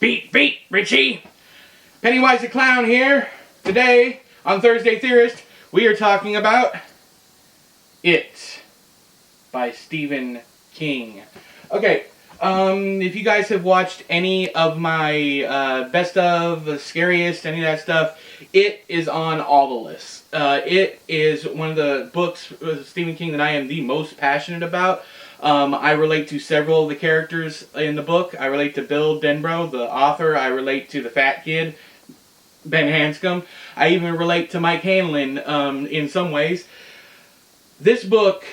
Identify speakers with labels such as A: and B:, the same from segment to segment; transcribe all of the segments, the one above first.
A: Beat, Richie! Pennywise the Clown here. Today, on Thursday Theorist, we are talking about It by Stephen King. Okay, if you guys have watched any of my best of, the scariest, any of that stuff, It is on all the lists. It is one of the books of Stephen King that I am the most passionate about. I relate to several of the characters in the book. I relate to Bill Denbrough, the author. I relate to the fat kid, Ben Hanscom. I even relate to Mike Hanlon in some ways. This book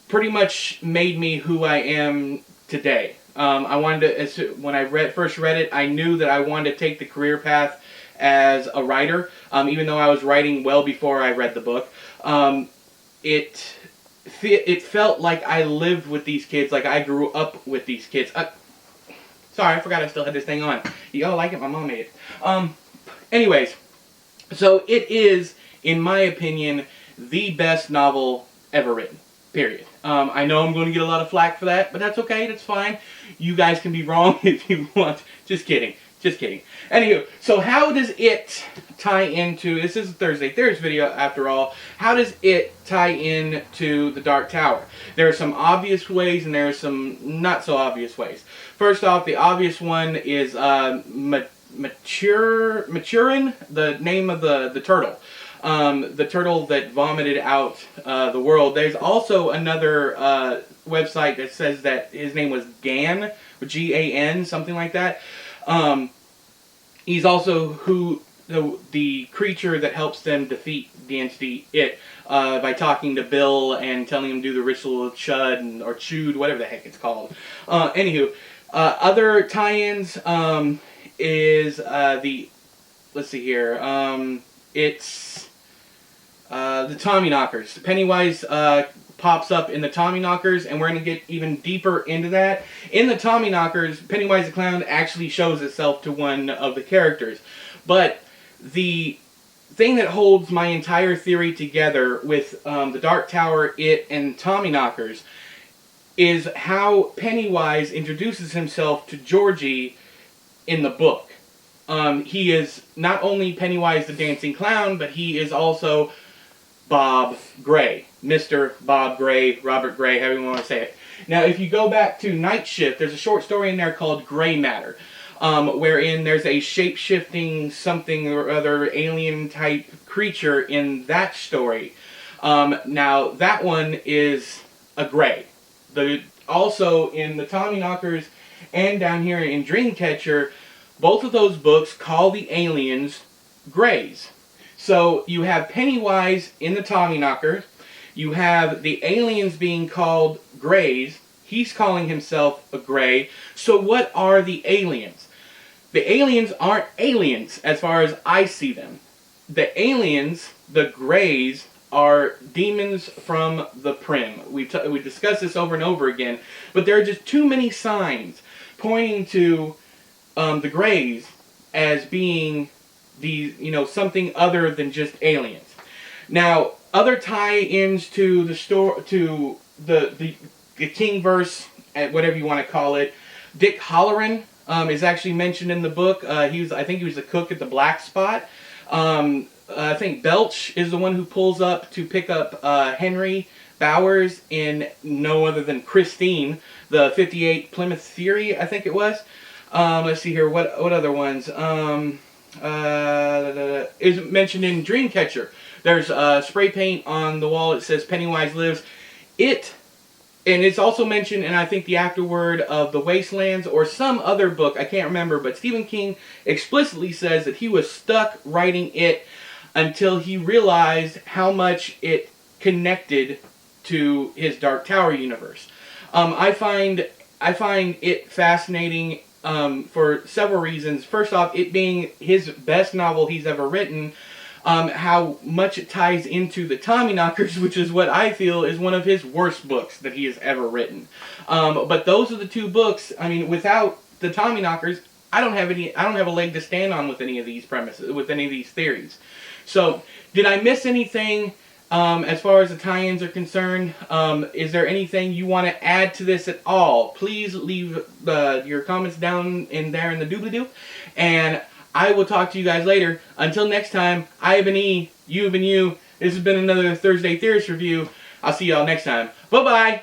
A: pretty much made me who I am today. I wanted to, when I first read it, I knew that I wanted to take the career path as a writer, even though I was writing well before I read the book. It felt like I lived with these kids, like I grew up with these kids. Sorry, I forgot I still had this thing on. Y'all like it? My mom made it. Anyways, so it is, in my opinion, the best novel ever written. Period. I know I'm going to get a lot of flack for that, but that's okay. That's fine. You guys can be wrong if you want. Just kidding. Just kidding. Anywho, so how does it tie into... This is a Thursday Theorist video, after all. How does it tie into The Dark Tower? There are some obvious ways, and there are some not-so-obvious ways. First off, the obvious one is Maturin, the name of the turtle. The turtle that vomited out the world. There's also another website that says that his name was Gan, G-A-N, something like that. He's also the creature that helps them defeat the entity It by talking to Bill and telling him to do the ritual of Chud or Chewed, whatever the heck it's called. Anywho, other tie-ins is let's see here. It's the Tommyknockers. Pennywise pops up in the Tommyknockers, and we're going to get even deeper into that. In the Tommyknockers, Pennywise the Clown actually shows itself to one of the characters. But the thing that holds my entire theory together with the Dark Tower, It, and Tommyknockers is how Pennywise introduces himself to Georgie in the book. He is not only Pennywise the Dancing Clown, but he is also Bob Gray. Mr. Bob Gray, Robert Gray, however you want to say it. Now, if you go back to Night Shift, there's a short story in there called Gray Matter, wherein there's a shape-shifting something or other alien-type creature in that story. Now, that one is a Gray. Also, in the Tommyknockers and down here in Dreamcatcher, both of those books call the aliens Greys. So you have Pennywise in the Tommyknockers. You have the aliens being called Greys. He's calling himself a Grey. So what are the aliens? The aliens aren't aliens as far as I see them. The aliens, the Greys, are demons from the Prim. We've discussed this over and over again, but there are just too many signs pointing to the Greys as being these, something other than just aliens. Now, other tie-ins to the the Kingverse, whatever you want to call it. Dick Halloran is actually mentioned in the book. I think he was the cook at the Black Spot. I think Belch is the one who pulls up to pick up Henry Bowers in no other than Christine, the 58 Plymouth Fury, I think it was. Let's see here, what other ones? Is mentioned in Dreamcatcher. There's spray paint on the wall that says Pennywise lives. And it's also mentioned in, I think, the afterword of The Wastelands or some other book, I can't remember, but Stephen King explicitly says that he was stuck writing It until he realized how much it connected to his Dark Tower universe. I find it fascinating for several reasons. First off, it being his best novel he's ever written, how much it ties into the Tommyknockers, which is what I feel is one of his worst books that he has ever written. But those are the two books. I mean, without the Tommyknockers, I don't have a leg to stand on with any of these premises, with any of these theories. So, did I miss anything as far as the tie-ins are concerned. Is there anything you want to add to this at all? Please leave your comments down in there in the doobly-doo. And I will talk to you guys later. Until next time, I have been E, you have been you. This has been another Thursday Theorist review. I'll see y'all next time. Bye-bye!